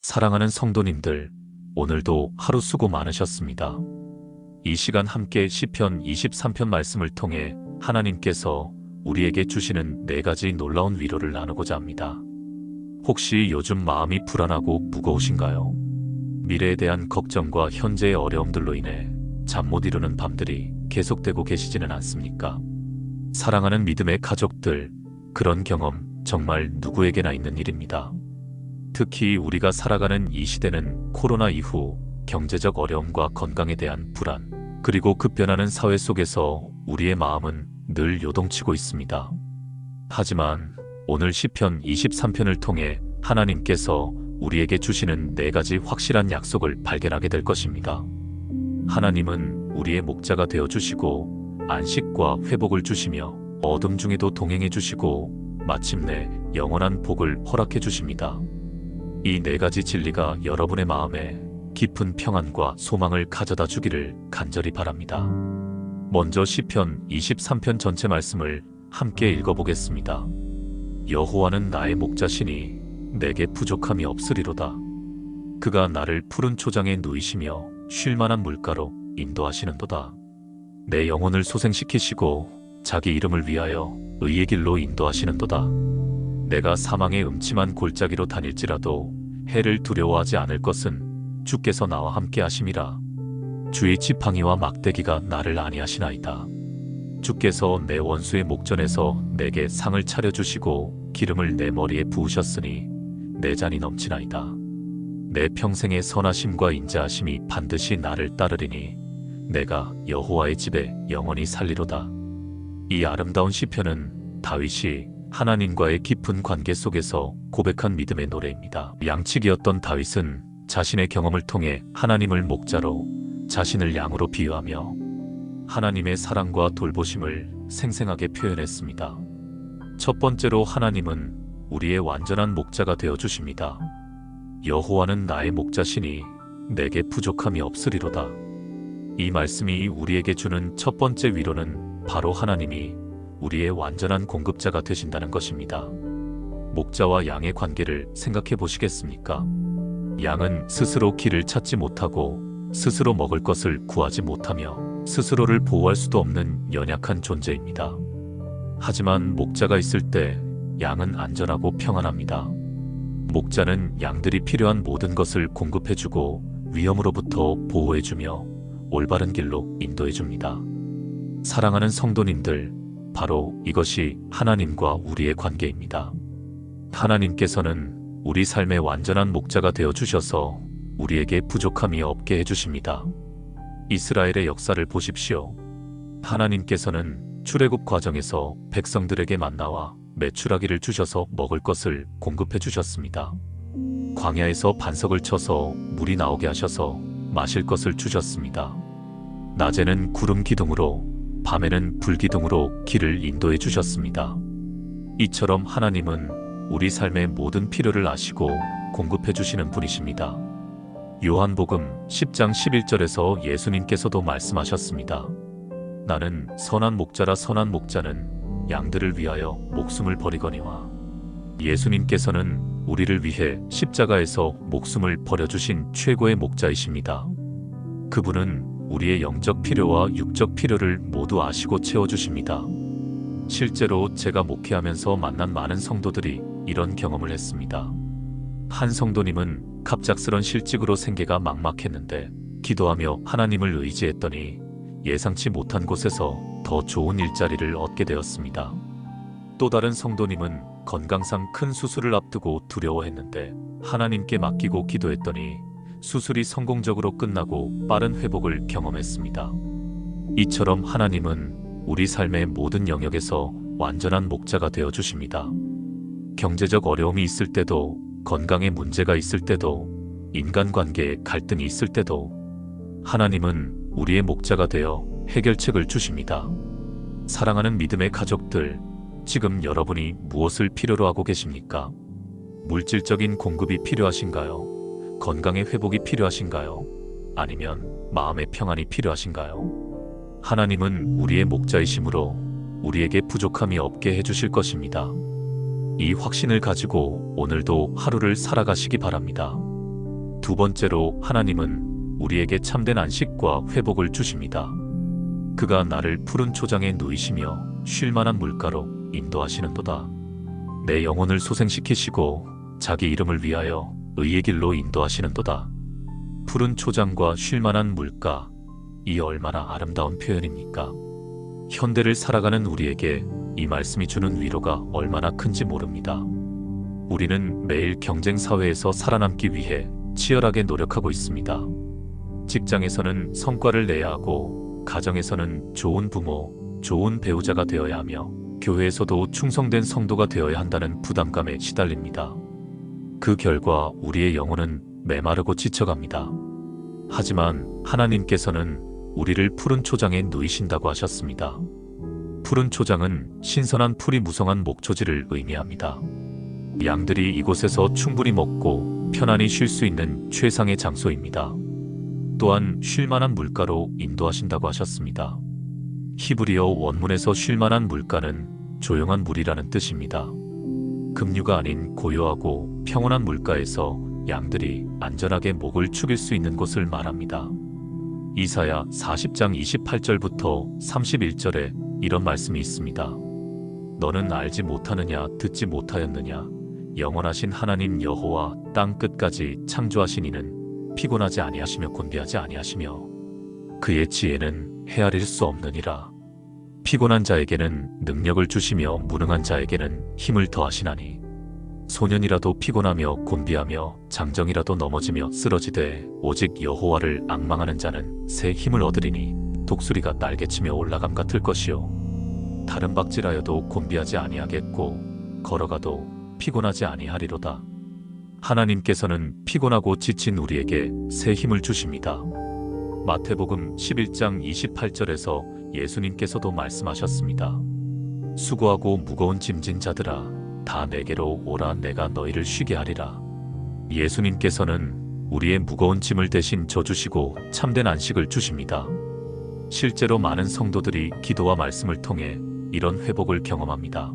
사랑하는 성도님들, 오늘도 하루 수고 많으셨습니다. 이 시간 함께 시편 23편 말씀을 통해 하나님께서 우리에게 주시는 4가지 놀라운 위로를 나누고자 합니다. 혹시 요즘 마음이 불안하고 무거우신가요? 미래에 대한 걱정과 현재의 어려움들로 인해 잠 못 이루는 밤들이 계속되고 계시지는 않습니까? 사랑하는 믿음의 가족들, 그런 경험 정말 누구에게나 있는 일입니다. 특히 우리가 살아가는 이 시대는 코로나 이후 경제적 어려움과 건강에 대한 불안, 그리고 급변하는 사회 속에서 우리의 마음은 늘 요동치고 있습니다. 하지만 오늘 시편 23편을 통해 하나님께서 우리에게 주시는 4가지 확실한 약속을 발견하게 될 것입니다. 하나님은 우리의 목자가 되어주시고 안식과 회복을 주시며 어둠 중에도 동행해 주시고 마침내 영원한 복을 허락해 주십니다. 이 4가지 진리가 여러분의 마음에 깊은 평안과 소망을 가져다 주기를 간절히 바랍니다. 먼저 시편 23편 전체 말씀을 함께 읽어보겠습니다. 여호와는 나의 목자시니 내게 부족함이 없으리로다. 그가 나를 푸른 초장에 누이시며 쉴만한 물가로 인도하시는도다. 내 영혼을 소생시키시고 자기 이름을 위하여 의의 길로 인도하시는도다. 내가 사망의 음침한 골짜기로 다닐지라도 해를 두려워하지 않을 것은 주께서 나와 함께 하심이라. 주의 지팡이와 막대기가 나를 안위하시나이다. 주께서 내 원수의 목전에서 내게 상을 차려주시고 기름을 내 머리에 부으셨으니 내 잔이 넘치나이다. 내 평생의 선하심과 인자하심이 반드시 나를 따르리니 내가 여호와의 집에 영원히 살리로다. 이 아름다운 시편은 다윗이 하나님과의 깊은 관계 속에서 고백한 믿음의 노래입니다. 양치기였던 다윗은 자신의 경험을 통해 하나님을 목자로 자신을 양으로 비유하며 하나님의 사랑과 돌보심을 생생하게 표현했습니다. 첫 번째로 하나님은 우리의 완전한 목자가 되어주십니다. 여호와는 나의 목자시니 내게 부족함이 없으리로다. 이 말씀이 우리에게 주는 첫 번째 위로는 바로 하나님이 우리의 완전한 공급자가 되신다는 것입니다. 목자와 양의 관계를 생각해 보시겠습니까? 양은 스스로 길을 찾지 못하고 스스로 먹을 것을 구하지 못하며 스스로를 보호할 수도 없는 연약한 존재입니다. 하지만 목자가 있을 때 양은 안전하고 평안합니다. 목자는 양들이 필요한 모든 것을 공급해주고 위험으로부터 보호해주며 올바른 길로 인도해줍니다. 사랑하는 성도님들, 바로 이것이 하나님과 우리의 관계입니다. 하나님께서는 우리 삶의 완전한 목자가 되어주셔서 우리에게 부족함이 없게 해주십니다. 이스라엘의 역사를 보십시오. 하나님께서는 출애굽 과정에서 백성들에게 만나와 메추라기를 주셔서 먹을 것을 공급해 주셨습니다. 광야에서 반석을 쳐서 물이 나오게 하셔서 마실 것을 주셨습니다. 낮에는 구름 기둥으로 밤에는 불기둥으로 길을 인도해 주셨습니다. 이처럼 하나님은 우리 삶의 모든 필요를 아시고 공급해 주시는 분이십니다. 요한복음 10장 11절에서 예수님께서도 말씀하셨습니다. 나는 선한 목자라 선한 목자는 양들을 위하여 목숨을 버리거니와. 예수님께서는 우리를 위해 십자가에서 목숨을 버려주신 최고의 목자이십니다. 그분은 우리의 영적 필요와 육적 필요를 모두 아시고 채워주십니다. 실제로 제가 목회하면서 만난 많은 성도들이 이런 경험을 했습니다. 한 성도님은 갑작스런 실직으로 생계가 막막했는데 기도하며 하나님을 의지했더니 예상치 못한 곳에서 더 좋은 일자리를 얻게 되었습니다. 또 다른 성도님은 건강상 큰 수술을 앞두고 두려워했는데 하나님께 맡기고 기도했더니 수술이 성공적으로 끝나고 빠른 회복을 경험했습니다. 이처럼 하나님은 우리 삶의 모든 영역에서 완전한 목자가 되어 주십니다. 경제적 어려움이 있을 때도, 건강에 문제가 있을 때도, 인간관계에 갈등이 있을 때도 하나님은 우리의 목자가 되어 해결책을 주십니다. 사랑하는 믿음의 가족들, 지금 여러분이 무엇을 필요로 하고 계십니까? 물질적인 공급이 필요하신가요? 건강의 회복이 필요하신가요? 아니면 마음의 평안이 필요하신가요? 하나님은 우리의 목자이심으로 우리에게 부족함이 없게 해주실 것입니다. 이 확신을 가지고 오늘도 하루를 살아가시기 바랍니다. 두 번째로 하나님은 우리에게 참된 안식과 회복을 주십니다. 그가 나를 푸른 초장에 누이시며 쉴만한 물가로 인도하시는도다. 내 영혼을 소생시키시고 자기 이름을 위하여 의의 길로 인도하시는도다. 푸른 초장과 쉴만한 물가, 이 얼마나 아름다운 표현입니까? 현대를 살아가는 우리에게 이 말씀이 주는 위로가 얼마나 큰지 모릅니다. 우리는 매일 경쟁 사회에서 살아남기 위해 치열하게 노력하고 있습니다. 직장에서는 성과를 내야 하고, 가정에서는 좋은 부모, 좋은 배우자가 되어야 하며, 교회에서도 충성된 성도가 되어야 한다는 부담감에 시달립니다. 그 결과 우리의 영혼은 메마르고 지쳐갑니다. 하지만 하나님께서는 우리를 푸른 초장에 누이신다고 하셨습니다. 푸른 초장은 신선한 풀이 무성한 목초지를 의미합니다. 양들이 이곳에서 충분히 먹고 편안히 쉴 수 있는 최상의 장소입니다. 또한 쉴만한 물가로 인도하신다고 하셨습니다. 히브리어 원문에서 쉴만한 물가는 조용한 물이라는 뜻입니다. 급류가 아닌 고요하고 평온한 물가에서 양들이 안전하게 목을 축일 수 있는 곳을 말합니다. 이사야 40장 28절부터 31절에 이런 말씀이 있습니다. 너는 알지 못하느냐 듣지 못하였느냐 영원하신 하나님 여호와 땅 끝까지 창조하신 이는 피곤하지 아니하시며 곤비하지 아니하시며 그의 지혜는 헤아릴 수 없느니라. 피곤한 자에게는 능력을 주시며 무능한 자에게는 힘을 더하시나니 소년이라도 피곤하며 곤비하며 장정이라도 넘어지며 쓰러지되 오직 여호와를 앙망하는 자는 새 힘을 얻으리니 독수리가 날개치며 올라감 같을 것이요 다른 박질하여도 곤비하지 아니하겠고 걸어가도 피곤하지 아니하리로다. 하나님께서는 피곤하고 지친 우리에게 새 힘을 주십니다. 마태복음 11장 28절에서 예수님께서도 말씀하셨습니다. 수고하고 무거운 짐진 자들아 다 내게로 오라 내가 너희를 쉬게 하리라. 예수님께서는 우리의 무거운 짐을 대신 져주시고 참된 안식을 주십니다. 실제로 많은 성도들이 기도와 말씀을 통해 이런 회복을 경험합니다.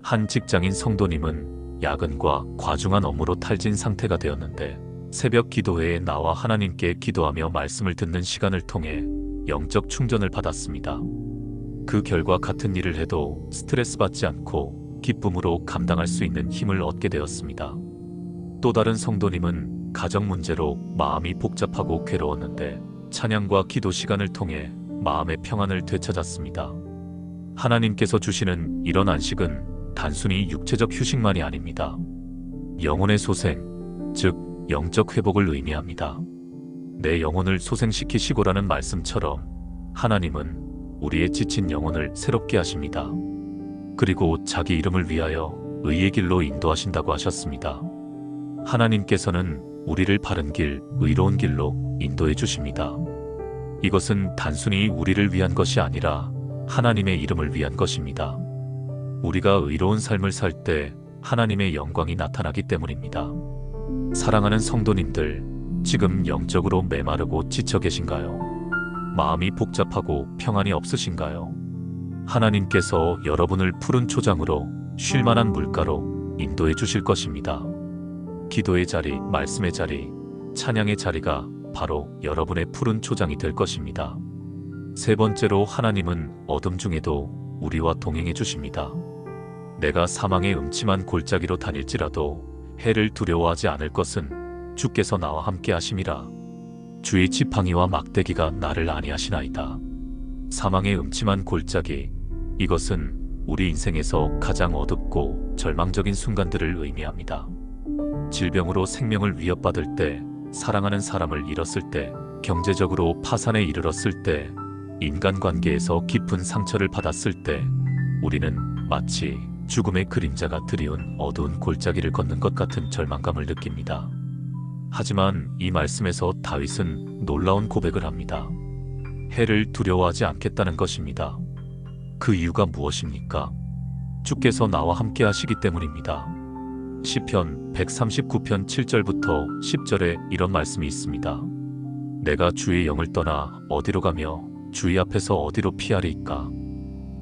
한 직장인 성도님은 야근과 과중한 업무로 탈진 상태가 되었는데 새벽 기도회에 나와 하나님께 기도하며 말씀을 듣는 시간을 통해 영적 충전을 받았습니다. 그 결과 같은 일을 해도 스트레스 받지 않고 기쁨으로 감당할 수 있는 힘을 얻게 되었습니다. 또 다른 성도님은 가정 문제로 마음이 복잡하고 괴로웠는데 찬양과 기도 시간을 통해 마음의 평안을 되찾았습니다. 하나님께서 주시는 이런 안식은 단순히 육체적 휴식만이 아닙니다. 영혼의 소생, 즉 영적 회복을 의미합니다. 내 영혼을 소생시키시고라는 말씀처럼 하나님은 우리의 지친 영혼을 새롭게 하십니다. 그리고 자기 이름을 위하여 의의 길로 인도하신다고 하셨습니다. 하나님께서는 우리를 바른 길, 의로운 길로 인도해 주십니다. 이것은 단순히 우리를 위한 것이 아니라 하나님의 이름을 위한 것입니다. 우리가 의로운 삶을 살 때 하나님의 영광이 나타나기 때문입니다. 사랑하는 성도님들, 지금 영적으로 메마르고 지쳐 계신가요? 마음이 복잡하고 평안이 없으신가요? 하나님께서 여러분을 푸른 초장으로 쉴만한 물가로 인도해 주실 것입니다. 기도의 자리, 말씀의 자리, 찬양의 자리가 바로 여러분의 푸른 초장이 될 것입니다. 세 번째로 하나님은 어둠 중에도 우리와 동행해 주십니다. 내가 사망의 음침한 골짜기로 다닐지라도 해를 두려워하지 않을 것은 주께서 나와 함께 하심이라. 주의 지팡이와 막대기가 나를 안위하시나이다. 사망의 음침한 골짜기, 이것은 우리 인생에서 가장 어둡고 절망적인 순간들을 의미합니다. 질병으로 생명을 위협받을 때, 사랑하는 사람을 잃었을 때, 경제적으로 파산에 이르렀을 때, 인간관계에서 깊은 상처를 받았을 때, 우리는 마치 죽음의 그림자가 드리운 어두운 골짜기를 걷는 것 같은 절망감을 느낍니다. 하지만 이 말씀에서 다윗은 놀라운 고백을 합니다. 해를 두려워하지 않겠다는 것입니다. 그 이유가 무엇입니까? 주께서 나와 함께 하시기 때문입니다. 시편 139편 7절부터 10절에 이런 말씀이 있습니다. 내가 주의 영을 떠나 어디로 가며 주의 앞에서 어디로 피하리이까?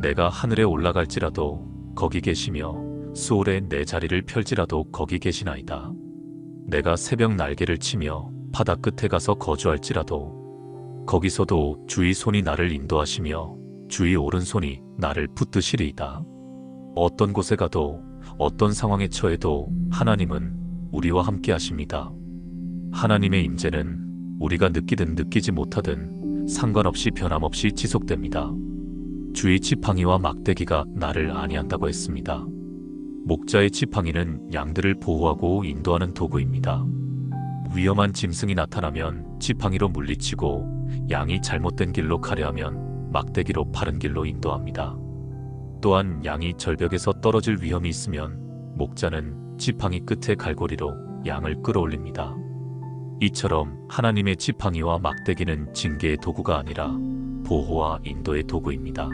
내가 하늘에 올라갈지라도 거기 계시며 수월에 내 자리를 펼지라도 거기 계시나이다. 내가 새벽 날개를 치며 바다 끝에 가서 거주할지라도 거기서도 주의 손이 나를 인도하시며 주의 오른손이 나를 붙드시리이다. 어떤 곳에 가도 어떤 상황에 처해도 하나님은 우리와 함께 하십니다. 하나님의 임재는 우리가 느끼든 느끼지 못하든 상관없이 변함없이 지속됩니다. 주의 지팡이와 막대기가 나를 안위한다고 했습니다. 목자의 지팡이는 양들을 보호하고 인도하는 도구입니다. 위험한 짐승이 나타나면 지팡이로 물리치고 양이 잘못된 길로 가려 하면 막대기로 바른 길로 인도합니다. 또한 양이 절벽에서 떨어질 위험이 있으면 목자는 지팡이 끝에 갈고리로 양을 끌어올립니다. 이처럼 하나님의 지팡이와 막대기는 징계의 도구가 아니라 보호와 인도의 도구입니다.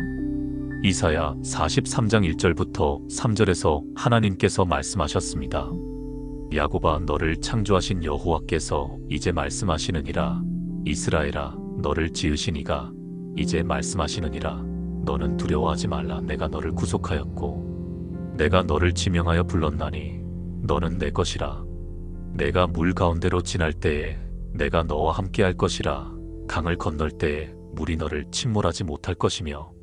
이사야 43장 1절부터 3절에서 하나님께서 말씀하셨습니다. 야곱아, 너를 창조하신 여호와께서 이제 말씀하시느니라. 이스라엘아, 너를 지으신 이가 이제 말씀하시느니라. 너는 두려워하지 말라. 내가 너를 구속하였고 내가 너를 지명하여 불렀나니 너는 내 것이라. 내가 물 가운데로 지날 때에 내가 너와 함께 할 것이라. 강을 건널 때에 물이 너를 침몰하지 못할 것이며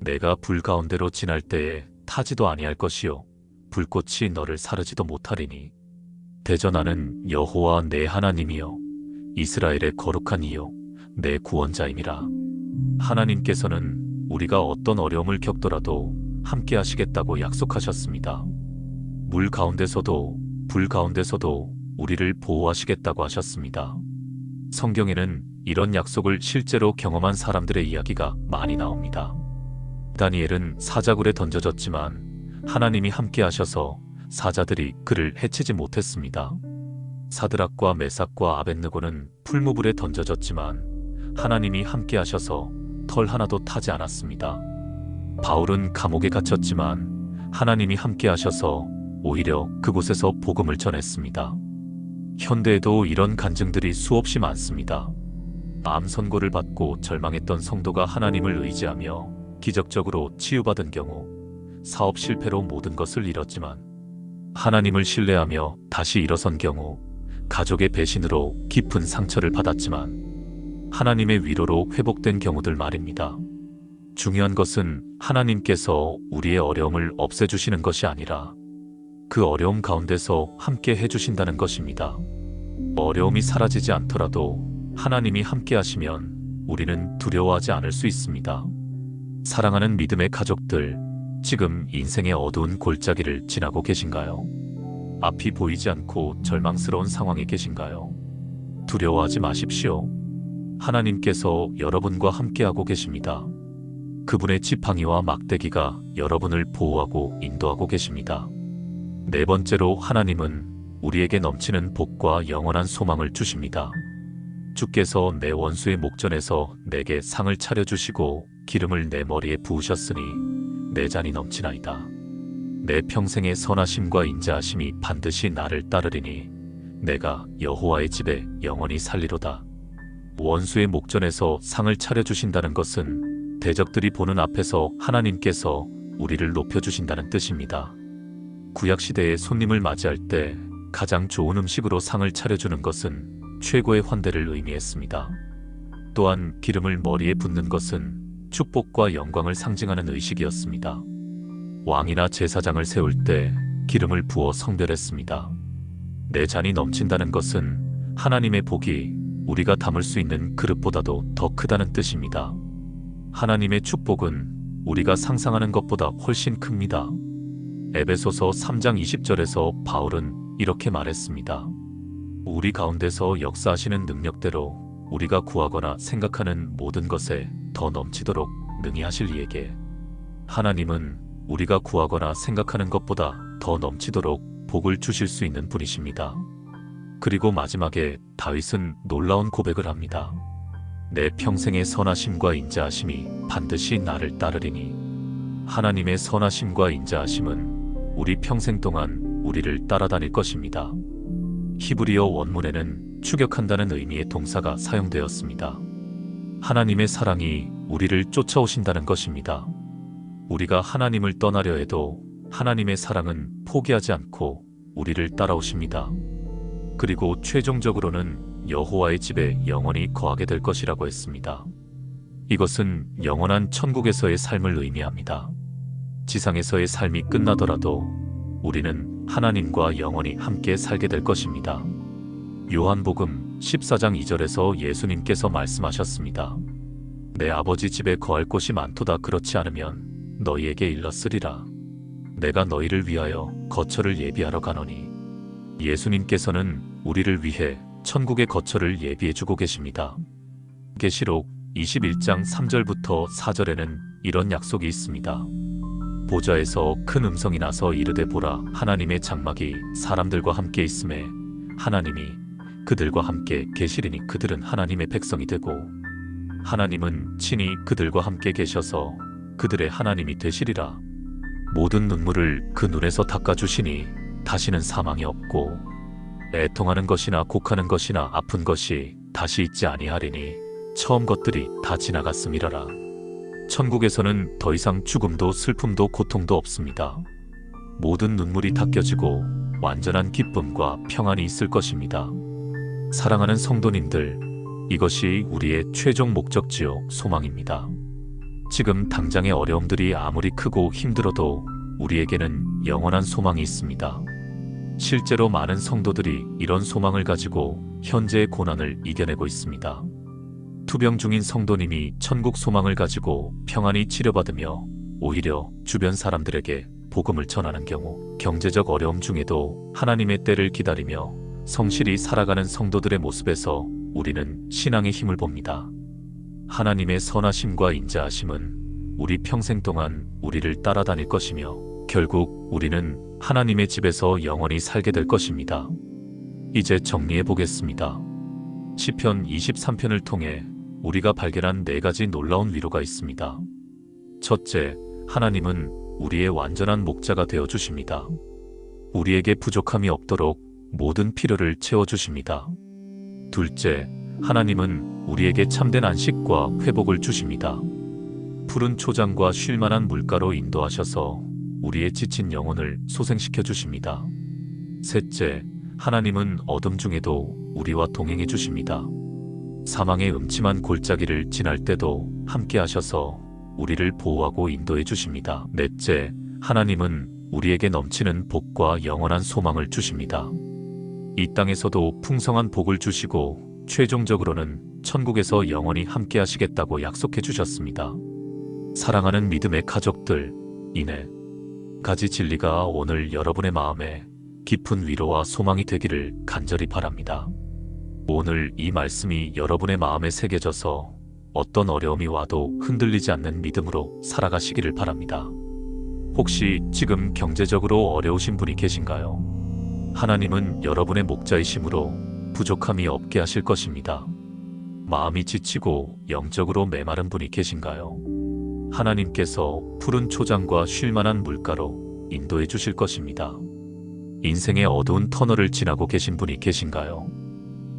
내가 불 가운데로 지날 때에 타지도 아니할 것이요 불꽃이 너를 사르지도 못하리니 대전하는 여호와 내 하나님이여 이스라엘의 거룩한 이요 내 구원자임이라. 하나님께서는 우리가 어떤 어려움을 겪더라도 함께 하시겠다고 약속하셨습니다. 물 가운데서도 불 가운데서도 우리를 보호하시겠다고 하셨습니다. 성경에는 이런 약속을 실제로 경험한 사람들의 이야기가 많이 나옵니다. 다니엘은 사자굴에 던져졌지만 하나님이 함께 하셔서 사자들이 그를 해치지 못했습니다. 사드락과 메삭과 아벳느고는 풀무불에 던져졌지만 하나님이 함께 하셔서 털 하나도 타지 않았습니다. 바울은 감옥에 갇혔지만 하나님이 함께 하셔서 오히려 그곳에서 복음을 전했습니다. 현대에도 이런 간증들이 수없이 많습니다. 암 선고를 받고 절망했던 성도가 하나님을 의지하며 기적적으로 치유받은 경우, 사업 실패로 모든 것을 잃었지만 하나님을 신뢰하며 다시 일어선 경우, 가족의 배신으로 깊은 상처를 받았지만 하나님의 위로로 회복된 경우들 말입니다. 중요한 것은 하나님께서 우리의 어려움을 없애주시는 것이 아니라 그 어려움 가운데서 함께 해주신다는 것입니다. 어려움이 사라지지 않더라도 하나님이 함께 하시면 우리는 두려워하지 않을 수 있습니다. 사랑하는 믿음의 가족들, 지금 인생의 어두운 골짜기를 지나고 계신가요? 앞이 보이지 않고 절망스러운 상황에 계신가요? 두려워하지 마십시오. 하나님께서 여러분과 함께하고 계십니다. 그분의 지팡이와 막대기가 여러분을 보호하고 인도하고 계십니다. 네 번째로 하나님은 우리에게 넘치는 복과 영원한 소망을 주십니다. 주께서 내 원수의 목전에서 내게 상을 차려주시고 기름을 내 머리에 부으셨으니 내 잔이 넘치나이다. 내 평생의 선하심과 인자하심이 반드시 나를 따르리니 내가 여호와의 집에 영원히 살리로다. 원수의 목전에서 상을 차려주신다는 것은 대적들이 보는 앞에서 하나님께서 우리를 높여주신다는 뜻입니다. 구약시대에 손님을 맞이할 때 가장 좋은 음식으로 상을 차려주는 것은 최고의 환대를 의미했습니다. 또한 기름을 머리에 붓는 것은 축복과 영광을 상징하는 의식이었습니다. 왕이나 제사장을 세울 때 기름을 부어 성별했습니다. 내 잔이 넘친다는 것은 하나님의 복이 우리가 담을 수 있는 그릇보다도 더 크다는 뜻입니다. 하나님의 축복은 우리가 상상하는 것보다 훨씬 큽니다. 에베소서 3장 20절에서 바울은 이렇게 말했습니다. 우리 가운데서 역사하시는 능력대로 우리가 구하거나 생각하는 모든 것에 더 넘치도록 능히 하실 이에게. 하나님은 우리가 구하거나 생각하는 것보다 더 넘치도록 복을 주실 수 있는 분이십니다. 그리고 마지막에 다윗은 놀라운 고백을 합니다. 내 평생의 선하심과 인자하심이 반드시 나를 따르리니. 하나님의 선하심과 인자하심은 우리 평생 동안 우리를 따라다닐 것입니다. 히브리어 원문에는 추격한다는 의미의 동사가 사용되었습니다. 하나님의 사랑이 우리를 쫓아오신다는 것입니다. 우리가 하나님을 떠나려 해도 하나님의 사랑은 포기하지 않고 우리를 따라오십니다. 그리고 최종적으로는 여호와의 집에 영원히 거하게 될 것이라고 했습니다. 이것은 영원한 천국에서의 삶을 의미합니다. 지상에서의 삶이 끝나더라도 우리는 하나님과 영원히 함께 살게 될 것입니다. 요한복음 14장 2절에서 예수님께서 말씀하셨습니다. 내 아버지 집에 거할 곳이 많도다. 그렇지 않으면 너희에게 일렀으리라. 내가 너희를 위하여 거처를 예비하러 가노니. 예수님께서는 우리를 위해 천국의 거처를 예비해주고 계십니다. 계시록 21장 3절부터 4절에는 이런 약속이 있습니다. 보좌에서 큰 음성이 나서 이르되 보라, 하나님의 장막이 사람들과 함께 있음에 하나님이 그들과 함께 계시리니 그들은 하나님의 백성이 되고 하나님은 친히 그들과 함께 계셔서 그들의 하나님이 되시리라. 모든 눈물을 그 눈에서 닦아주시니 다시는 사망이 없고 애통하는 것이나 곡하는 것이나 아픈 것이 다시 있지 아니하리니 처음 것들이 다 지나갔음이라라. 천국에서는 더 이상 죽음도 슬픔도 고통도 없습니다. 모든 눈물이 닦여지고 완전한 기쁨과 평안이 있을 것입니다. 사랑하는 성도님들, 이것이 우리의 최종 목적지요 소망입니다. 지금 당장의 어려움들이 아무리 크고 힘들어도 우리에게는 영원한 소망이 있습니다. 실제로 많은 성도들이 이런 소망을 가지고 현재의 고난을 이겨내고 있습니다. 투병 중인 성도님이 천국 소망을 가지고 평안히 치료받으며 오히려 주변 사람들에게 복음을 전하는 경우, 경제적 어려움 중에도 하나님의 때를 기다리며 성실히 살아가는 성도들의 모습에서 우리는 신앙의 힘을 봅니다. 하나님의 선하심과 인자하심은 우리 평생 동안 우리를 따라다닐 것이며 결국 우리는 하나님의 집에서 영원히 살게 될 것입니다. 이제 정리해 보겠습니다. 시편 23편을 통해 우리가 발견한 4가지 놀라운 위로가 있습니다. 첫째, 하나님은 우리의 완전한 목자가 되어 주십니다. 우리에게 부족함이 없도록 모든 필요를 채워 주십니다. 둘째, 하나님은 우리에게 참된 안식과 회복을 주십니다. 푸른 초장과 쉴만한 물가로 인도하셔서 우리의 지친 영혼을 소생시켜 주십니다. 셋째, 하나님은 어둠 중에도 우리와 동행해 주십니다. 사망의 음침한 골짜기를 지날 때도 함께 하셔서 우리를 보호하고 인도해 주십니다. 넷째, 하나님은 우리에게 넘치는 복과 영원한 소망을 주십니다. 이 땅에서도 풍성한 복을 주시고 최종적으로는 천국에서 영원히 함께 하시겠다고 약속해 주셨습니다. 사랑하는 믿음의 가족들, 이 4가지 진리가 오늘 여러분의 마음에 깊은 위로와 소망이 되기를 간절히 바랍니다. 오늘 이 말씀이 여러분의 마음에 새겨져서 어떤 어려움이 와도 흔들리지 않는 믿음으로 살아가시기를 바랍니다. 혹시 지금 경제적으로 어려우신 분이 계신가요? 하나님은 여러분의 목자이심으로 부족함이 없게 하실 것입니다. 마음이 지치고 영적으로 메마른 분이 계신가요? 하나님께서 푸른 초장과 쉴만한 물가로 인도해 주실 것입니다. 인생의 어두운 터널을 지나고 계신 분이 계신가요?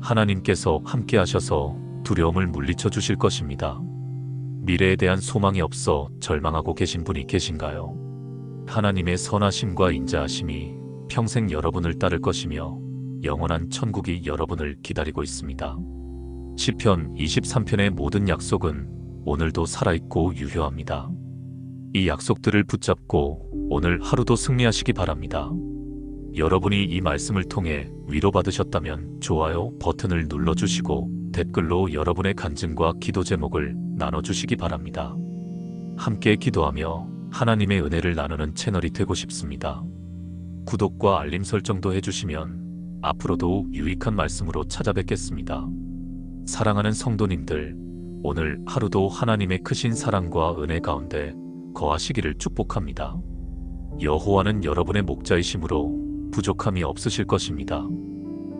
하나님께서 함께 하셔서 두려움을 물리쳐 주실 것입니다. 미래에 대한 소망이 없어 절망하고 계신 분이 계신가요? 하나님의 선하심과 인자하심이 평생 여러분을 따를 것이며 영원한 천국이 여러분을 기다리고 있습니다. 시편 23편의 모든 약속은 오늘도 살아있고 유효합니다. 이 약속들을 붙잡고 오늘 하루도 승리하시기 바랍니다. 여러분이 이 말씀을 통해 위로받으셨다면 좋아요 버튼을 눌러주시고 댓글로 여러분의 간증과 기도 제목을 나눠주시기 바랍니다. 함께 기도하며 하나님의 은혜를 나누는 채널이 되고 싶습니다. 구독과 알림 설정도 해주시면 앞으로도 유익한 말씀으로 찾아뵙겠습니다. 사랑하는 성도님들, 오늘 하루도 하나님의 크신 사랑과 은혜 가운데 거하시기를 축복합니다. 여호와는 여러분의 목자이심으로 부족함이 없으실 것입니다.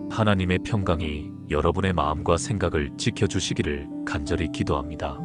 하나님의 평강이 여러분의 마음과 생각을 지켜주시기를 간절히 기도합니다.